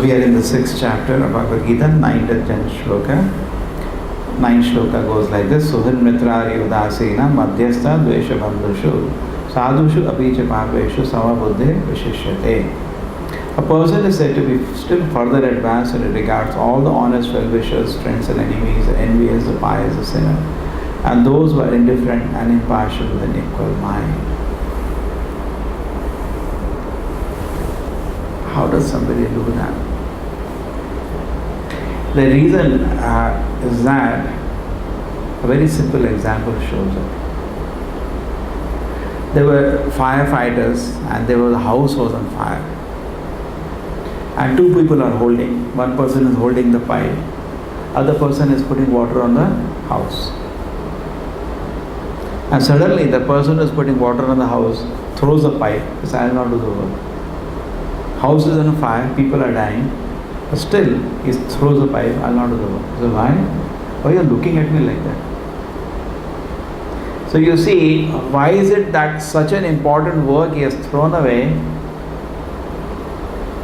So we are in the 6th chapter of Bhagavad Gita, 9th and 10th shloka. 9th shloka goes like this: suhṛn-mitrāry-udāsīna madhyastha-dveṣya-bandhuṣu sādhuṣv api ca pāpeṣu sama-buddhir viśiṣyate. A person is said to be still further advanced when it regards all the honest well-wishers, friends and enemies, the envious, the pious, the sinner, and those who are indifferent and impartial with an equal mind. How does somebody do that? The reason is that a very simple example shows up. There were firefighters and the house was on fire. And two people are holding. One person is holding the pipe. Other person is putting water on the house. And suddenly the person who is putting water on the house throws the pipe. Says, I will not do the work. House is on fire, people are dying. But still, he throws the pipe, I will not do the work. So why? Why are you looking at me like that? So you see, why is it that such an important work he has thrown away?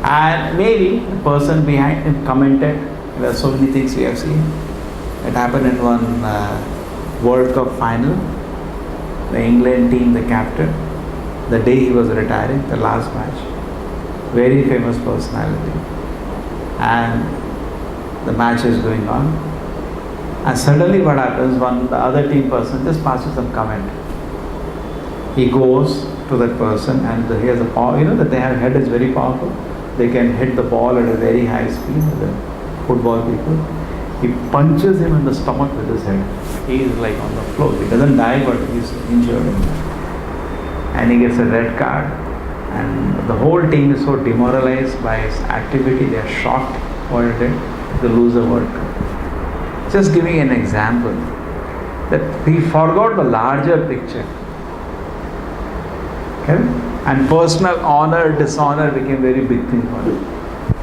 And maybe the person behind him commented. There are so many things we have seen. It happened in one World Cup final. The England team, the captain, the day he was retiring, the last match. Very famous personality. And the match is going on. And suddenly what happens, the other team person just passes some comment. He goes to that person and he has a power, that their head is very powerful. They can hit the ball at a very high speed, the football people. He punches him in the stomach with his head. He is like on the floor. He doesn't die, but he's injured. And he gets a red card. And the whole team is so demoralized by his activity, they are shocked what it did to lose the World Cup. Just giving an example that he forgot the larger picture. Okay? And personal honor, dishonor became very big thing for him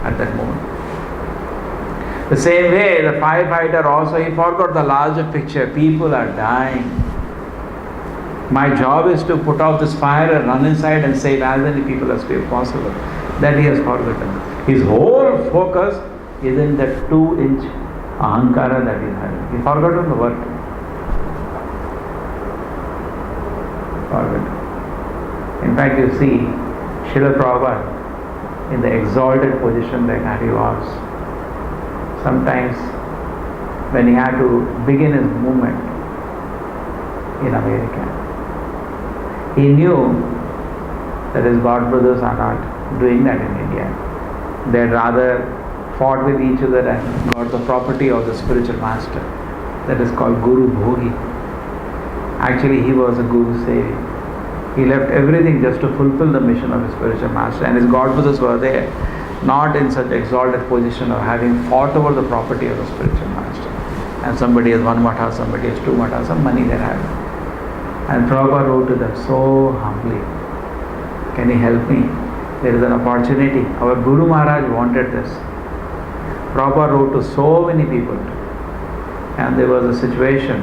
at that moment. The same way, the firefighter also, he forgot the larger picture. People are dying. My job is to put out this fire and run inside and save as many people as possible. That he has forgotten. His whole focus is in that 2-inch ahankara that he had. He forgotten the work. Forgotten. In fact, you see, Srila Prabhupada, in the exalted position that he was, sometimes when he had to begin his movement in America, he knew that his god brothers are not doing that in India. They had rather fought with each other and got the property of the spiritual master. That is called Guru Bhogi. Actually, he was a Guru Sevi. He left everything just to fulfill the mission of his spiritual master. And his god brothers were there, not in such exalted position of having fought over the property of the spiritual master. And somebody has 1 matha, somebody has 2 matha, some money they have. And Prabhupada wrote to them so humbly, can you help me? There is an opportunity. Our Guru Maharaj wanted this. Prabhupada wrote to so many people. And there was a situation.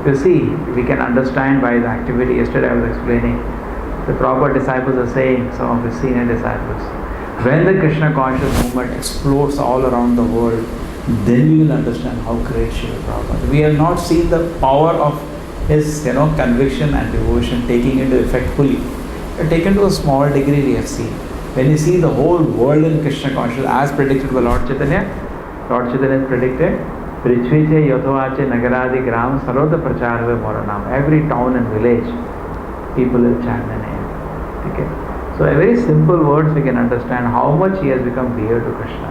You see, we can understand by the activity. Yesterday I was explaining. The Prabhupada disciples are saying, some of his senior disciples, when the Krishna conscious movement explodes all around the world, then we will understand how great Srila Prabhupada. We have not seen the power of his conviction and devotion taking into effect fully. Taken to a small degree we have seen. When you see the whole world in Krishna consciousness as predicted by Lord Chaitanya predicted, Prithviche Yathovache Nagaradi Gram Sarvada Pracharve Moranam. Every town and village, people will chant the name. Okay? So a very simple words we can understand how much he has become dear to Krishna.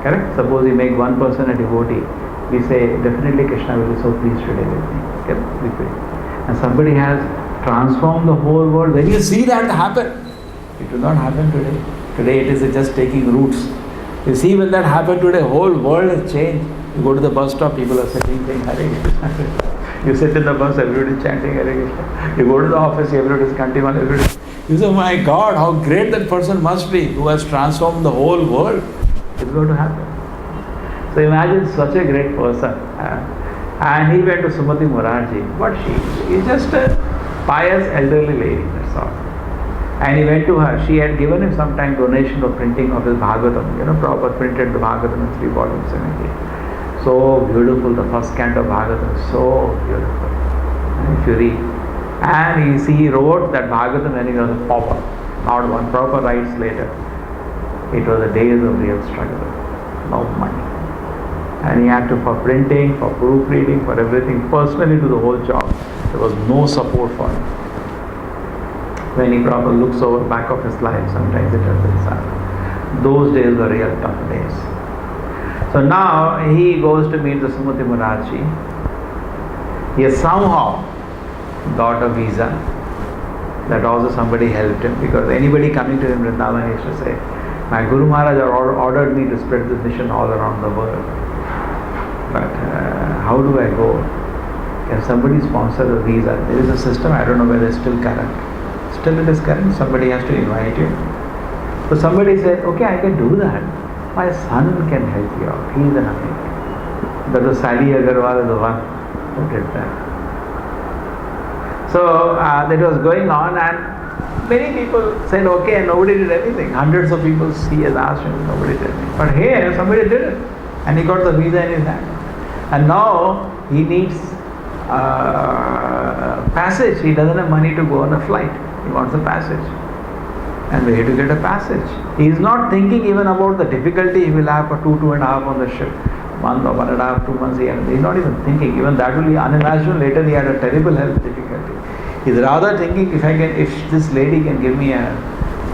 Correct? Suppose we make one person a devotee, we say definitely Krishna will be so pleased today with me. Okay? We pray. And somebody has transformed the whole world. When you see that happen, it will not happen today. Today it is just taking roots. You see when that happened today, whole world has changed. You go to the bus stop, people are sitting saying Hare Krishna. You sit in the bus, everybody is chanting Hare Krishna. You go to the office, everybody is chanting Hare Krishna. You say, my God, how great that person must be who has transformed the whole world. It's going to happen. So imagine such a great person. And he went to Sumati Morarji. What she is just a pious elderly lady, that's all. And he went to her. She had given him some time donation for printing of his Bhagavatam. Prabhupada printed the Bhagavatam in 3 volumes in India. So beautiful, the first canto of Bhagavatam, so beautiful. And if you read. And he wrote that Bhagavatam when he was a pauper. Not one. Prabhupada writes later. It was the days of real struggle. No money. And he had to, for printing, for proofreading, for everything, personally do the whole job. There was no support for him. When he probably looks over back of his life, sometimes it has been sad. Those days were real tough days. So now he goes to meet the Srimati Murarji. He has somehow got a visa. That also somebody helped him, because anybody coming to him in Vrindavan used to say, my Guru Maharaj ordered me to spread this mission all around the world. But how do I go? Can somebody sponsor a visa? There is a system, I don't know whether it's still current. Still it is current, somebody has to invite you. So somebody said, okay, I can do that. My son can help you out. He is an American. That was Sally Agarwal is the one who did that. So that was going on, and many people said, okay, and nobody did anything. Hundreds of people he has asked him, nobody did anything. But here, somebody did it. And he got the visa in his hand. And now he needs passage. He doesn't have money to go on a flight. He wants a passage. And where to get a passage? He is not thinking even about the difficulty he will have for 2.5 on the ship. 1 or 1.5, 2 months. He is not even thinking. Even that will be unimaginable. Later he had a terrible health difficulty. He is rather thinking, if this lady can give me a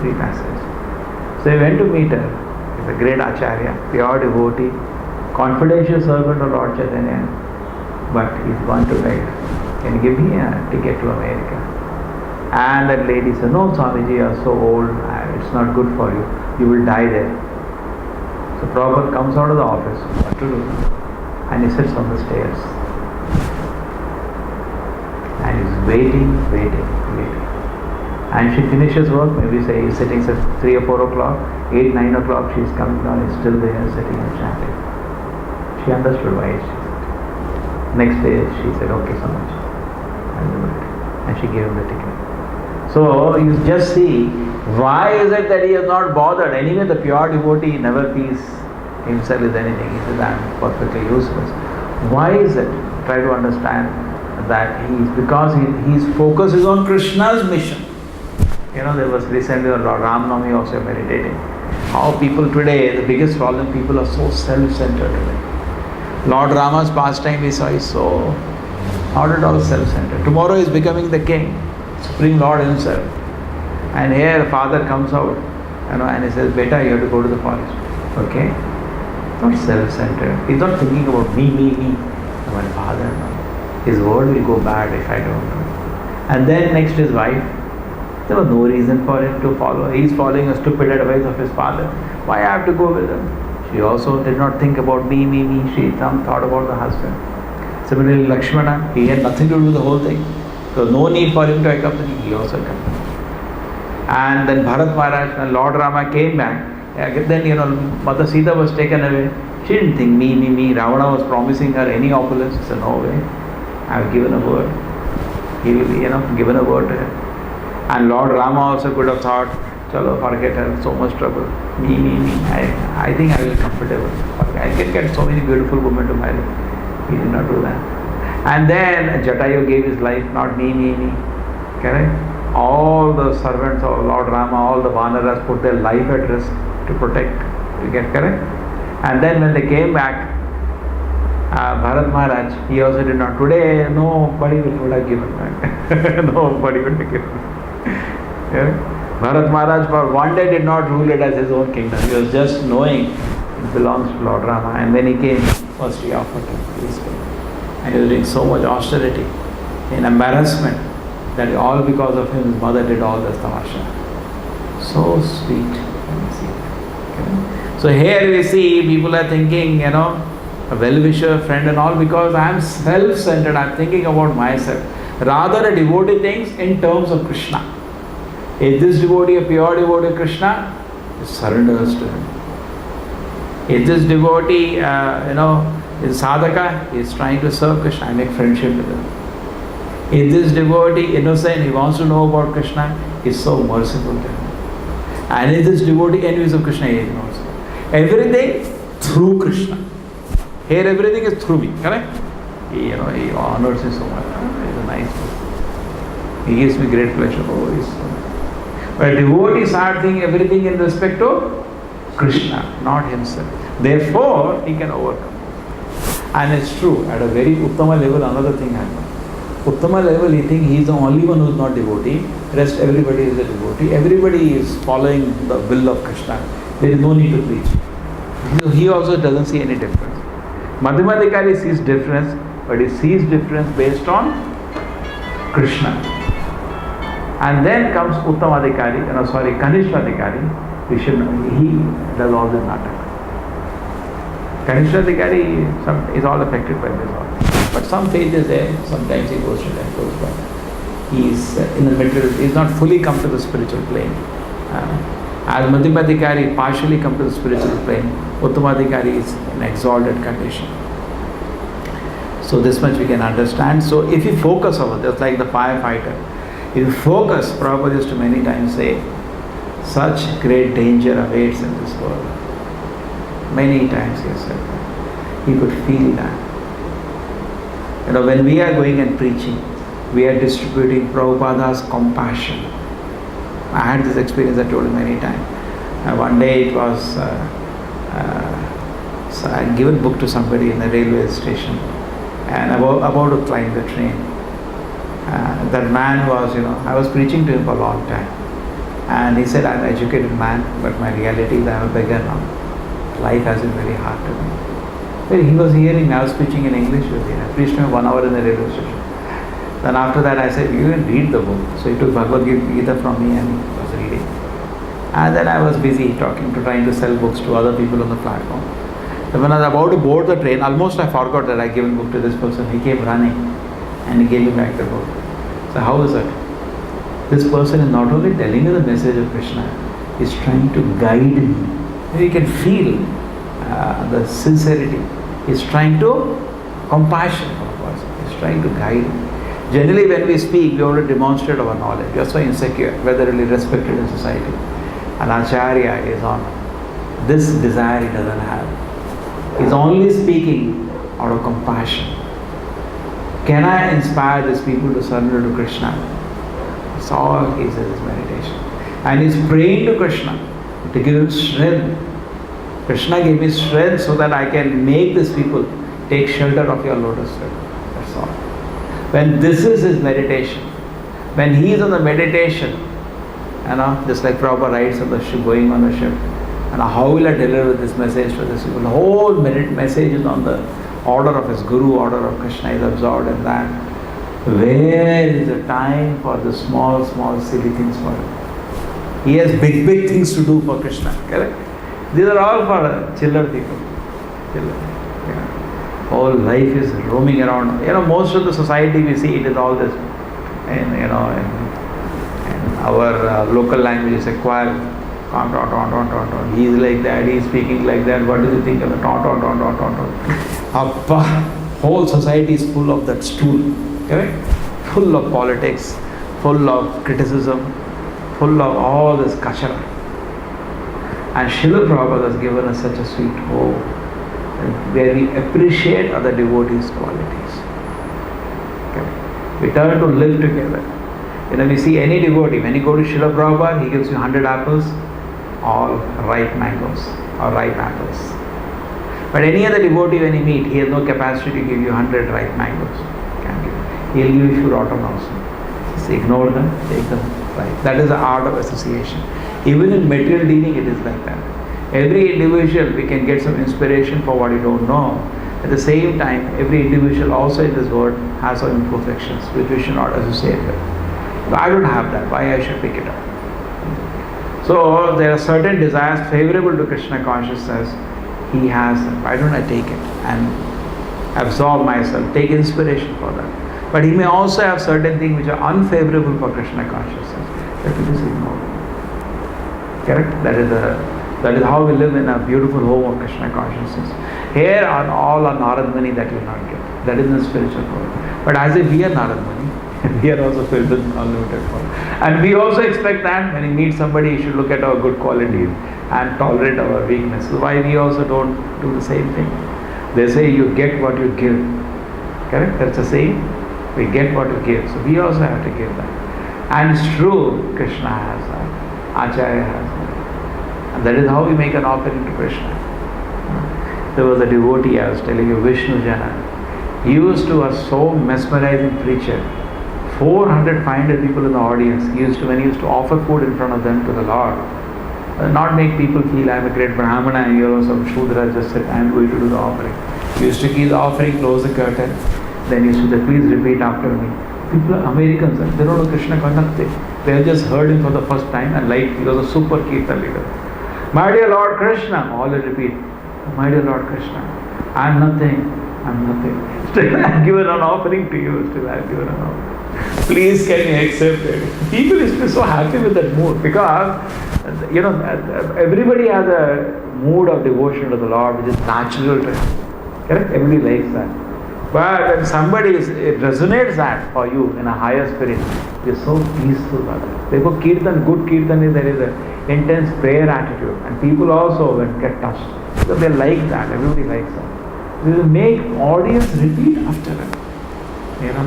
free passage. So he went to meet her. He is a great acharya, pure devotee, confidential servant of Lord Chaitanya. But he is gone to beg. Can you give me a ticket to America? And that lady said, no, Swamiji, you are so old, it's not good for you. You will die there. So Prabhupada comes out of the office, what to do? And he sits on the stairs. And he's waiting. And she finishes work, maybe say he's sitting at 3 or 4 o'clock, 8, 9 o'clock, she's coming down, he's still there sitting and chanting. She understood why she said. Next day she said, okay, so much. I'll do it. And she gave him the ticket. So you just see, why is it that he is not bothered? Anyway, the pure devotee never sees himself as anything. He says, I am perfectly useless. Why is it? Try to understand that because his focus is on Krishna's mission. There was recently Lord Ram Navami also meditating. How people today, the biggest problem, people are so self-centered today. Lord Rama's pastime we saw is so not at all self-centered. Tomorrow is becoming the king, Supreme Lord himself. And here father comes out, and he says, Beta, you have to go to the forest. Okay? Not self-centered. He's not thinking about me. My father, no. His word will go bad if I don't do. And then next his wife. There was no reason for him to follow. He is following a stupid advice of his father. Why I have to go with him? She also did not think about me. She thought about the husband. Similarly, Lakshmana, he had nothing to do with the whole thing. There was no need for him to accompany. He also accompanied. And then Bharat Maharaj, when Lord Rama came back, then Mother Sita was taken away. She didn't think me. Ravana was promising her any opulence. She said, no way. I have given a word. He will be, given a word to her. And Lord Rama also could have thought, chalo, forget her, so much trouble. Me. I think I will be comfortable. I can get so many beautiful women to marry. He did not do that. And then Jatayu gave his life, not me. Correct? All the servants of Lord Rama, all the Vanaras put their life at risk to protect. You get correct? And then when they came back, Bharat Maharaj, he also did not. Today, nobody would have given back. Nobody would have given. Yeah? Bharat Maharaj for one day did not rule it as his own kingdom. He was just knowing it belongs to Lord Rama. And when he came, first he offered him peace. And he was doing so much austerity in embarrassment that all because of him, his mother did all this tamasha. So sweet. Okay? So here we see people are thinking, a well-wisher, friend and all, because I am self-centered, I am thinking about myself. Rather a devotee thinks in terms of Krishna. Is this devotee a pure devotee of Krishna? He surrenders to him. Is this devotee, is sadhaka? He is trying to serve Krishna. I make friendship with him. If this devotee innocent, he wants to know about Krishna, he is so merciful to him. And if this devotee envious of Krishna, he ignores him. Everything through Krishna. Here everything is through me, correct? He honors me so much. He's a nice person. He gives me great pleasure. Oh, he's so nice. But a devotee starts thinking everything in respect to Krishna, not himself. Therefore, he can overcome. And it's true, at a very Uttama level, another thing happens. Uttama level, he thinks he is the only one who is not devotee. Rest everybody is a devotee. Everybody is following the will of Krishna. There is no need to preach. He also doesn't see any difference. Madhyastha-dveṣya-bandhuṣu sees difference, but he sees difference based on Krishna. And then comes Uttama-dveṣya-bandhuṣu, Kanishta-dveṣya-bandhuṣu. He does all this natak. Kanishta-dveṣya-bandhuṣu is all affected by this all. But some faith is there, sometimes he goes to temples, but he is in the material, he is not fully come to the spiritual plane. As Madhyastha-dveṣya-bandhuṣu partially come to the spiritual plane, Uttama-dveṣya-bandhuṣu is in exalted condition. So this much we can understand. So if you focus on it, just like the firefighter, if you focus, Prabhupada used to many times say, such great danger awaits in this world. Many times he has said that. He could feel that. When we are going and preaching, we are distributing Prabhupada's compassion. I had this experience, I told him many times. One day it was, so I had given a book to somebody in the railway station and about to climb the train. That man was, I was preaching to him for a long time. And he said, I'm an educated man, but my reality is I'm a beggar now. Life has been very hard to me. Well, he was hearing me, I was preaching in English with him. I preached to him 1 hour in the railway station. Then after that I said, you can read the book. So he took Bhagavad Gita from me and he was reading. And then I was busy trying to sell books to other people on the platform. Then when I was about to board the train, almost I forgot that I had given book to this person. He came running and he gave me back the book. So how is it? This person is not only telling me the message of Krishna, he is trying to guide me. You can feel the sincerity. He is trying to compassion for a person. He is trying to guide me. Generally when we speak, we want to demonstrate our knowledge. We are so insecure, whether really respected in society. And Acharya is on this desire he doesn't have. He is only speaking out of compassion. Can I inspire these people to surrender to Krishna? That's all he says is meditation. And he is praying to Krishna to give him strength. Krishna gave me strength so that I can make these people take shelter of your lotus feet. That's all. When this is his meditation, when he is on the meditation, just like Prabhupada writes on the ship, going on the ship, and how will I deliver this message to this people? The whole message is on the order of his Guru, order of Krishna, is absorbed in that. Where is the time for the small, silly things for him? He has big things to do for Krishna, correct? These are all for chiller people. Whole life is roaming around. Most of the society we see, it is all this. And in our local language is acquired. He is like that, he is speaking like that. What do you think of it? Whole society is full of that stool. Correct? Full of politics, full of criticism, full of all this kachara. And Srila Prabhupada has given us such a sweet home where we appreciate other devotees' qualities. Okay. We turn to live together. We see any devotee, when you go to Srila Prabhupada, he gives you 100 apples, all ripe mangoes or ripe apples. But any other devotee when you meet, he has no capacity to give you 100 ripe mangoes. Can't give. He'll give you rotten also. Just ignore them, take them right. That is the art of association. Even in material dealing, it is like that. Every individual, we can get some inspiration for what you don't know. At the same time, every individual also in this world has some imperfections which we should not associate with. But I don't have that. Why I should pick it up? So there are certain desires favorable to Krishna consciousness. He has them. Why don't I take it and absorb myself, take inspiration for that? But he may also have certain things which are unfavorable for Krishna consciousness. That we just ignore. Correct? That is how we live in a beautiful home of Krishna consciousness. Here are all our Narad Muni that you will not get. That is in the spiritual world. But as if we are Narad Muni, We are also filled with unlimited power. And we also expect that when we meet somebody, he should look at our good qualities and tolerate our weaknesses. Why we also don't do the same thing? They say you get what you give. Correct? That's a saying. We get what we give. So we also have to give that. And it's true, Krishna has that. Acharya has that. And that is how we make an offering to Krishna. There was a devotee, I was telling you, Vishnu Jana. He used to, a so mesmerizing preacher. 400, 500 people in the audience. When he used to offer food in front of them to the Lord, not make people feel I'm a great Brahmana and you're some Shudra, just said I'm going to do the offering. He used to keep the offering, close the curtain. Then he used to say, please repeat after me. People are Americans, they don't know Krishna nothing. They have just heard him for the first time and like he was a super kirtan leader. My dear Lord Krishna, all will repeat. My dear Lord Krishna, I'm nothing. Still I have given an offering to you. Still I have given an offering. Please can you accept it? People used to be so happy with that mood because, everybody has a mood of devotion to the Lord which is natural to him. Correct? Everybody likes that. But when it resonates that for you in a higher spirit, you're so peaceful about it. Therefore, good kirtan is there is an intense prayer attitude. And people also will get touched. So they like that. Everybody likes that. We will make audience repeat after it.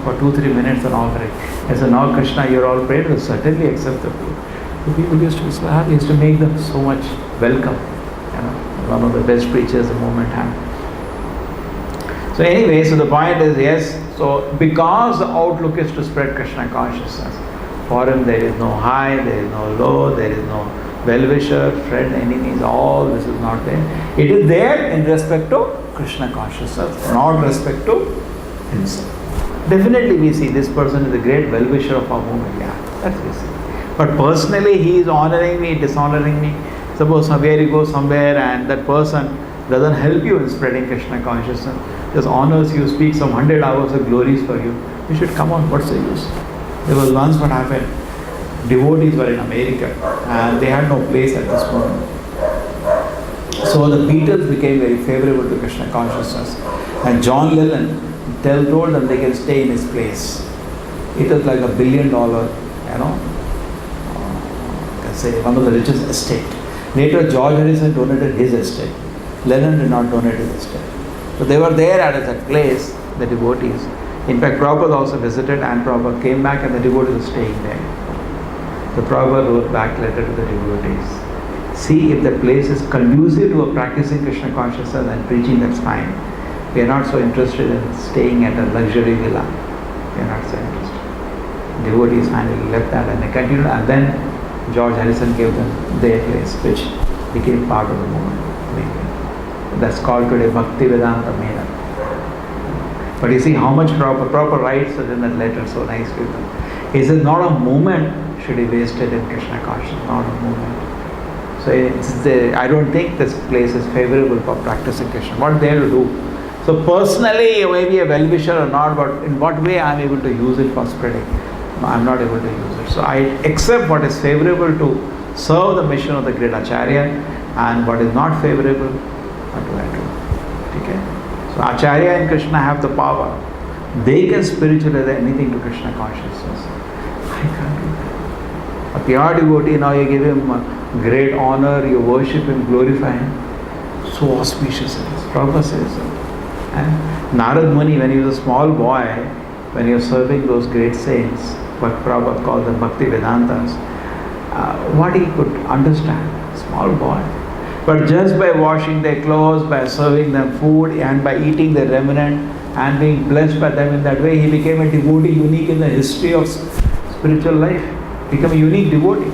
For 2-3 minutes an offering. I said, now Krishna, you're all prayed, will certainly accept the food. So people used to be so happy, used to make them so much welcome. One of the best preachers the moment had. So anyway, so the point is, yes, so because the outlook is to spread Krishna consciousness, for him there is no high, there is no low, there is no well-wisher, friend, enemies, all this is not there. It is there in respect to Krishna consciousness, not respect to himself. Definitely we see this person is a great well-wisher of our movement, that's we see. But personally he is honoring me, dishonoring me. Suppose somewhere you go somewhere and that person doesn't help you in spreading Krishna consciousness, just honors you, speaks some 100 hours of glories for you. You should come on, what's the use? There was once what happened, devotees were in America and they had no place at this moment. So the Beatles became very favorable to Krishna consciousness and John Lennon told them they can stay in his place. It was like $1 billion, let's say one of the richest estate. Later George Harrison donated his estate. Lennon did not donate his estate. So they were there at that place, the devotees. In fact, Prabhupada also visited and Prabhupada came back and the devotees were staying there. So Prabhupada wrote back letter to the devotees. See if the place is conducive to a practicing Krishna consciousness and preaching, that's fine. We are not so interested in staying at a luxury villa. We are not so interested. Devotees finally left that and they continued, and then George Harrison gave them their place, which became part of the movement. That's called today Bhakti-Vedanta Mela. But you see how much proper writes in that letter, so nice to them. He says, not a moment should be wasted in Krishna consciousness, not a moment. So I don't think this place is favorable for practicing Krishna. What they have to do? So personally, you may be a well-wisher or not, but in what way I am able to use it for spreading? No, I am not able to use it. So I accept what is favorable to serve the mission of the great Acharya and what is not favorable, what do I do? Okay? So Acharya and Krishna have the power. They can spiritualize anything to Krishna consciousness. I can't do that. A pure devotee, now you give him great honor, you worship him, glorify him. So auspicious it is. Prabhupada says so. And Narad Muni, when he was a small boy, when he was serving those great saints, what Prabhupada called the Bhakti Vedantas, what he could understand, small boy. But just by washing their clothes, by serving them food and by eating their remnant and being blessed by them in that way, he became a devotee unique in the history of spiritual life, become a unique devotee.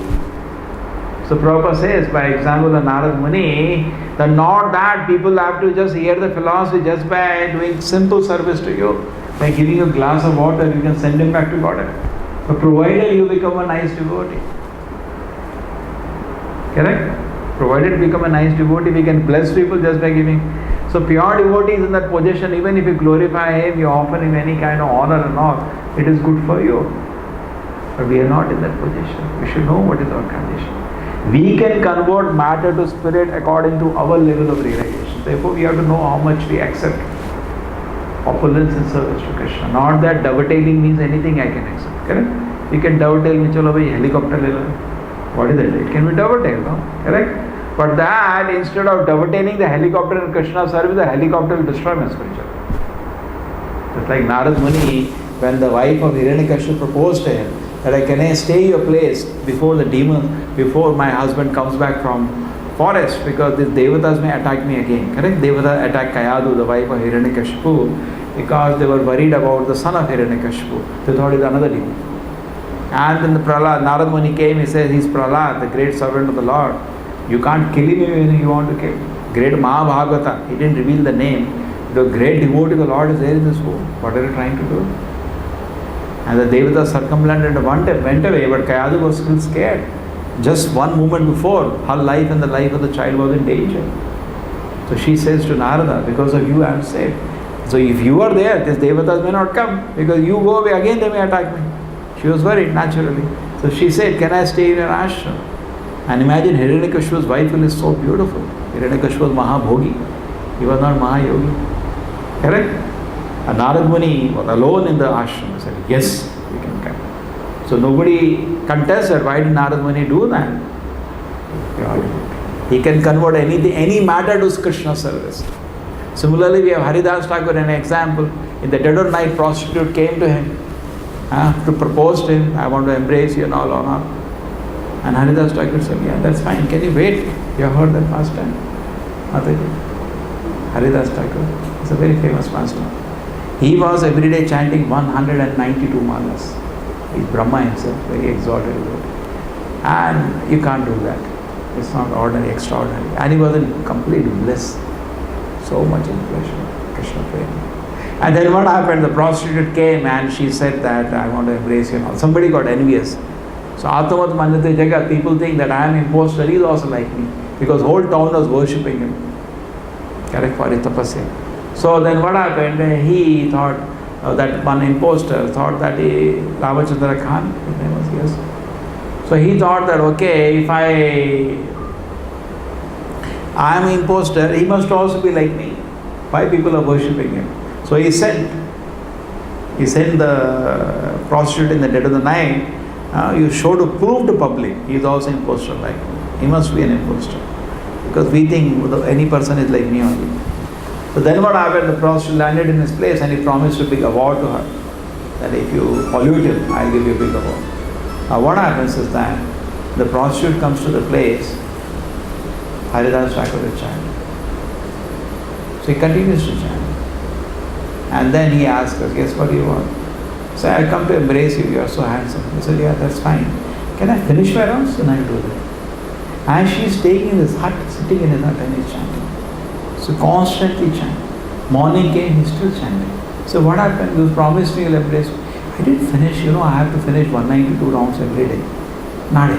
So Prabhupada says, by example of Narad Muni, that not that people have to just hear the philosophy just by doing simple service to you. By giving a glass of water, you can send him back to Godhead. But provided you become a nice devotee. Correct? Provided you become a nice devotee, we can bless people just by giving. So pure devotee is in that position, even if you glorify him, you offer him any kind of honor and all, it is good for you. But we are not in that position. We should know what is our condition. We can convert matter to spirit according to our level of realization. Therefore, we have to know how much we accept opulence in service to Krishna. Not that dovetailing means anything I can accept. Correct? You can dovetail me, chalo bhai, helicopter le lo. What is it? It can be dovetail, no? Correct? But that, instead of dovetailing the helicopter in Krishna's service, the helicopter will destroy my spiritual. Just like Narad Muni, when the wife of Hiranyakashipu proposed to him, that can I stay your place before the demon, before my husband comes back from forest, because these devatas may attack me again. Correct? Devata attacked Kayadu, the wife of Hiranyakashipu, because they were worried about the son of Hiranyakashipu. They thought it's another demon. And then the Prahlad, Narad Muni came, he said, he's Prahlad, the great servant of the Lord. You can't kill him when you want to kill. Great Mahabhagavata, he didn't reveal the name. The great devotee of the Lord is there in this world. What are you trying to do? And the Devata circumvented and went away, but Kayadu was still scared. Just one moment before, her life and the life of the child was in danger. So she says to Narada, because of you I am safe. So if you are there, these Devatas may not come, because you go away, again they may attack me. She was worried naturally. So she said, can I stay in your ashram? And imagine Hiranyakashipu's wife is so beautiful. Hiranyakashipu was Mahabhogi. He was not Mahayogi. Correct? And Narad Muni was alone in the ashram. He said, yes, we can come. So nobody contested. Why did Narad Muni do that? He can convert anything, any matter to Krishna service. Similarly, we have Haridas Thakur, an example. In the dead of night, prostitute came to him to propose to him, I want to embrace you and all. And Haridas Thakur said, yeah, that's fine. Can you wait? You have heard that pastime? Haridas Thakur is a very famous pastime. He was every day chanting 192 malas. He's Brahma himself, very exalted. And you can't do that. It's not ordinary, extraordinary. And he was in complete bliss. So much in pleasure, Krishna prema. And then what happened? The prostitute came and she said that I want to embrace you. Somebody got envious. So Atamat Manjate Jagat, people think that I am impostor, he is also like me. Because whole town was worshipping him. Correct, for his tapasya. So then what happened? He thought, that one impostor thought that Ramachandra Khan, his name was, yes. So he thought that, okay, if I am an impostor, he must also be like me. Why people are worshipping him? So he sent the prostitute in the dead of the night, you show to prove to public, he is also an impostor like me. He must be an impostor. Because we think any person is like me only. So then what happened? The prostitute landed in his place and he promised a big award to her. That if you pollute him, I'll give you a big award. Now what happens is that the prostitute comes to the place, Haridas Thakur will chant. So he continues to chant. And then he asks us, guess what you want? So I come to embrace you, you are so handsome. He said, yeah, that's fine. Can I finish my rounds? Then I'll do that. And she is staying in his hut, sitting in his hut and he's chanting. So constantly chanting. Morning came, he's still chanting. So what happened? You promised me you'll embrace me. I didn't finish, I have to finish 192 rounds every day. Nade.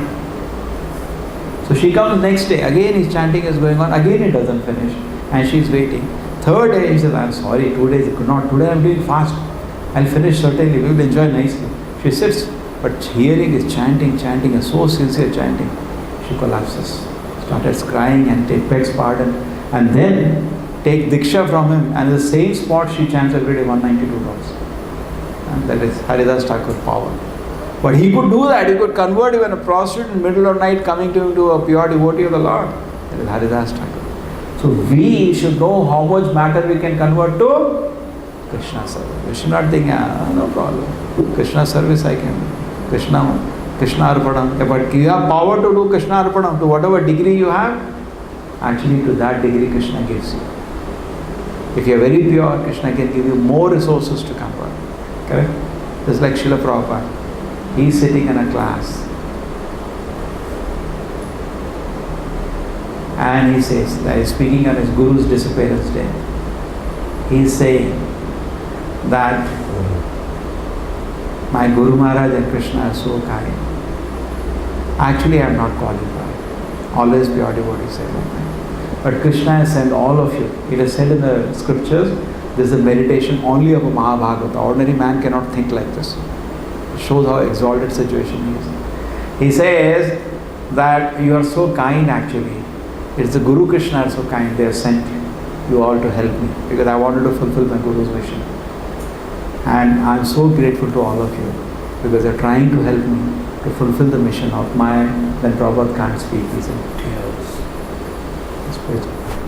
So she comes next day, again his chanting is going on, again he doesn't finish. And she's waiting. Third day he says, I'm sorry, 2 days I could not. Today I'm doing fast. I'll finish certainly, we will enjoy nicely. She sits, but hearing his chanting and so sincere chanting, she collapses. Starts crying and begs pardon. And then take Diksha from him, and the same spot she chants every day 192 rounds. And that is Haridas Thakur's power. But he could do that, he could convert even a prostitute in the middle of the night coming to him to a pure devotee of the Lord. That is Haridas Thakur. So we should know how much matter we can convert to Krishna service. We should not think, no problem. Krishna service I can. Krishna Arpanam. But you have power to do Krishna Arpanam to whatever degree you have. Actually, to that degree Krishna gives you. If you are very pure, Krishna can give you more resources to convert. Correct? Just like Srila Prabhupada. He is sitting in a class. And he says, that he is speaking on his Guru's disappearance day. He is saying that my Guru Maharaj and Krishna are so kind. Actually, I am not qualified. Always pure devotees say like that. But Krishna has sent all of you. It is said in the scriptures, this is a meditation only of a Mahabhagavata. Ordinary man cannot think like this. It shows how exalted situation he is. He says that you are so kind actually. It's the Guru Krishna are so kind. They have sent you all to help me because I wanted to fulfill my Guru's mission. And I'm so grateful to all of you because you're trying to help me to fulfill the mission of my, then Prabhupada can't speak, he's in tears.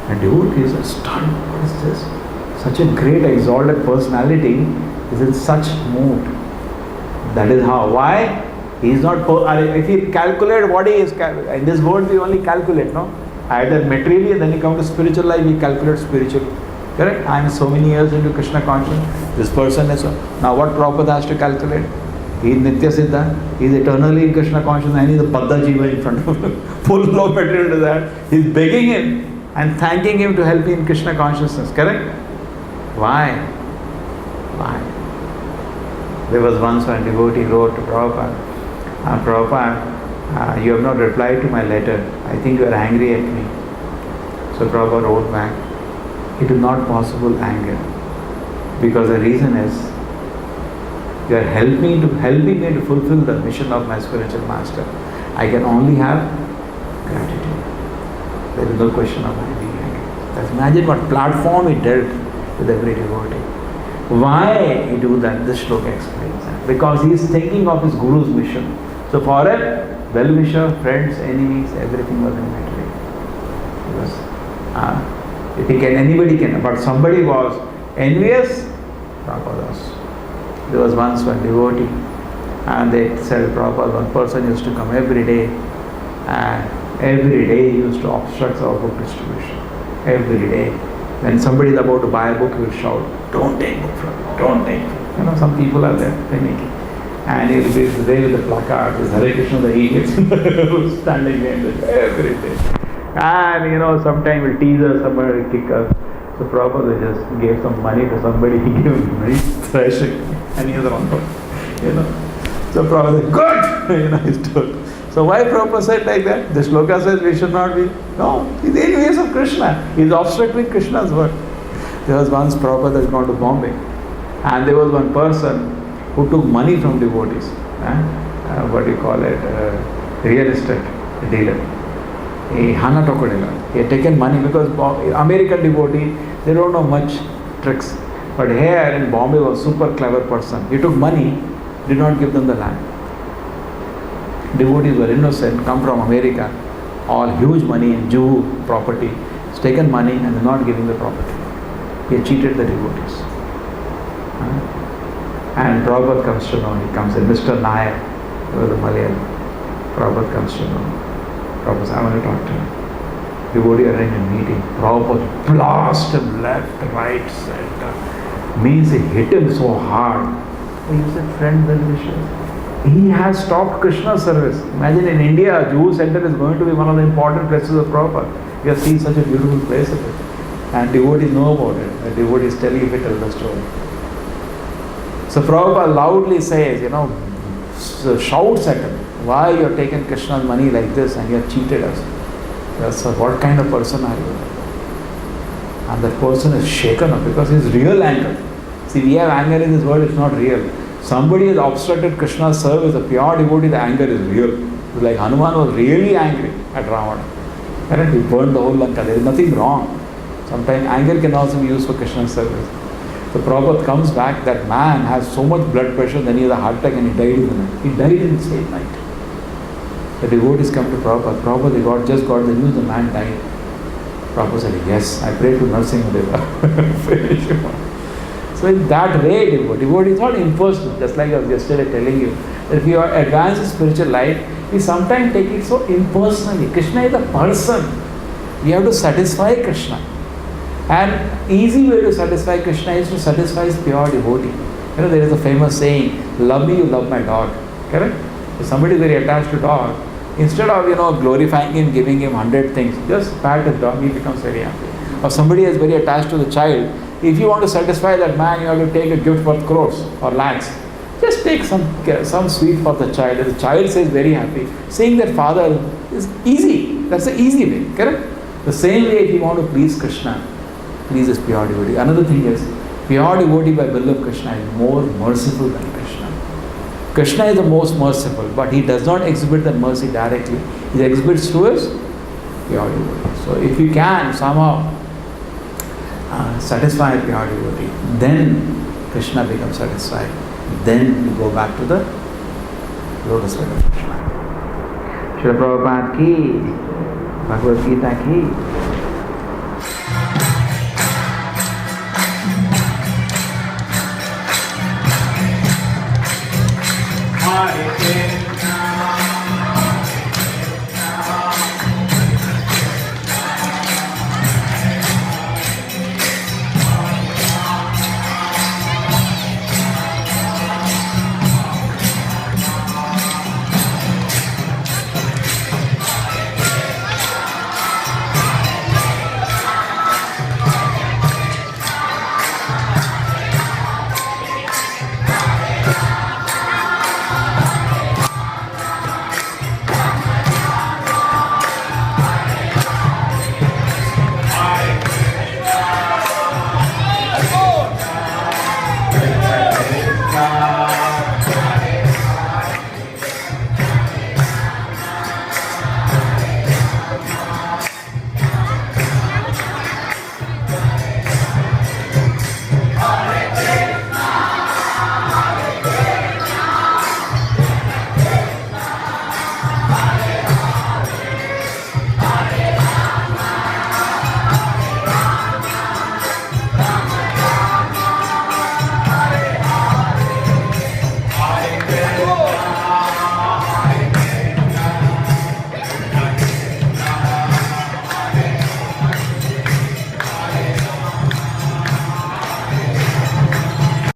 And devotees are stunned. What is this? Such a great exalted personality is in such mood. That is how. Why? He is not, if he calculate what he is, in this world we only calculate, no? Either materially and then you come to spiritual life, we calculate spiritual. Correct? I am so many years into Krishna consciousness. This person is so. Now what Prabhupada has to calculate? He is Nitya Siddha. He is eternally in Krishna consciousness and he is a Baddha Jiva in front of him. Full of material to that. He is begging him and thanking him to help me in Krishna consciousness. Correct? Why? Why? There was once one devotee wrote to Prabhupada, Prabhupada, you have not replied to my letter. I think you are angry at me. So Prabhupada wrote back, it is not possible anger. Because the reason is, you are helping me to fulfill the mission of my spiritual master. I can only have gratitude. There is no question of my being angry. Just imagine what platform he dealt with every devotee. Why he do that? This shloka explains that. Because he is thinking of his Guru's mission. So for a well-wisher, friends, enemies, everything was in material. Because if he can, anybody can. But somebody was envious, Prabhupada was. There was once one devotee and they said, Prabhupada, one person used to come every day and every day he used to obstruct our book distribution. Every day. When somebody is about to buy a book, he will shout, don't take book from me, don't take book. You know, some people are there, they make it. And he will be there with the placard, this Hare Krishna, the idiots standing there every day. And you know, sometimes will tease us, somebody will kick us. So Prabhupada just gave some money to somebody, he gave him money, thrashing, and he was on board. You know. So Prabhupada said, good! You know, he's told. So why Prabhupada said like that? The shloka says we should not be. No, he's envious of Krishna. He's obstructing Krishna's work. There was once Prabhupada had gone to Bombay. And there was one person who took money from devotees. What do you call it? Real estate dealer. A Hana Tokodela. He had taken money because American devotee, they don't know much tricks. But here in Bombay was super clever person. He took money, did not give them the land. Devotees were innocent, come from America, all huge money in Jew property. He's taken money and they're not giving the property. He had cheated the devotees. And Prabhupada comes to know, he comes in, Mr. Nair, he was a Malayalam. Prabhupada comes to know. Prabhupada says, I want to talk to him. Devotee arranged a meeting. Prabhupada blast him left, right, center. Means he hit him so hard. He said, friend, well wishes. He has stopped Krishna service. Imagine in India, Jew center is going to be one of the important places of Prabhupada. We have seen such a beautiful place of it. And devotees know about it. The devotees tell you if it tells the story. So Prabhupada loudly says, you know, shouts at him, why you are taking Krishna's money like this and you have cheated us? Yes, so what kind of person are you? And that person is shaken up because his real anger. See, we have anger in this world, it's not real. Somebody has obstructed Krishna's service, a pure devotee, the anger is real. Like Hanuman was really angry at Ravana. And he burned the whole Lanka. There is nothing wrong. Sometimes anger can also be used for Krishna's service. So Prabhupada comes back, that man has so much blood pressure, then he has a heart attack and he died in the night. He died in the same night. The devotees come to Prabhupada. Prabhupada, just got the news, the man died. Prabhupada said, yes, I pray to Narasimha Finish him. So in that way, devotee is not impersonal. Just like I was yesterday telling you, that if you are advanced in spiritual life, we sometimes take it so impersonally. Krishna is a person. We have to satisfy Krishna. And easy way to satisfy Krishna is to satisfy his pure devotee. You know, there is a famous saying, love me, you love my dog. Correct? If somebody is very attached to dog, instead of, you know, glorifying him, giving him 100 things, just pat his dog, he becomes very happy. Or somebody is very attached to the child, if you want to satisfy that man, you have to take a gift worth crores or lakhs. Just take some sweet for the child. The child says very happy. Seeing that father is easy. That's the easy way. Correct? The same way if you want to please Krishna, please his pure devotee. Another thing is, pure devotee by will of Krishna is more merciful than Krishna. Krishna is the most merciful, but he does not exhibit that mercy directly. He exhibits through his pure devotee. So if you can somehow satisfy pure devotee, then Krishna becomes satisfied. Then you go back to the lotus feet of Krishna. Srila Prabhupada ki, Bhagavad Gita ki.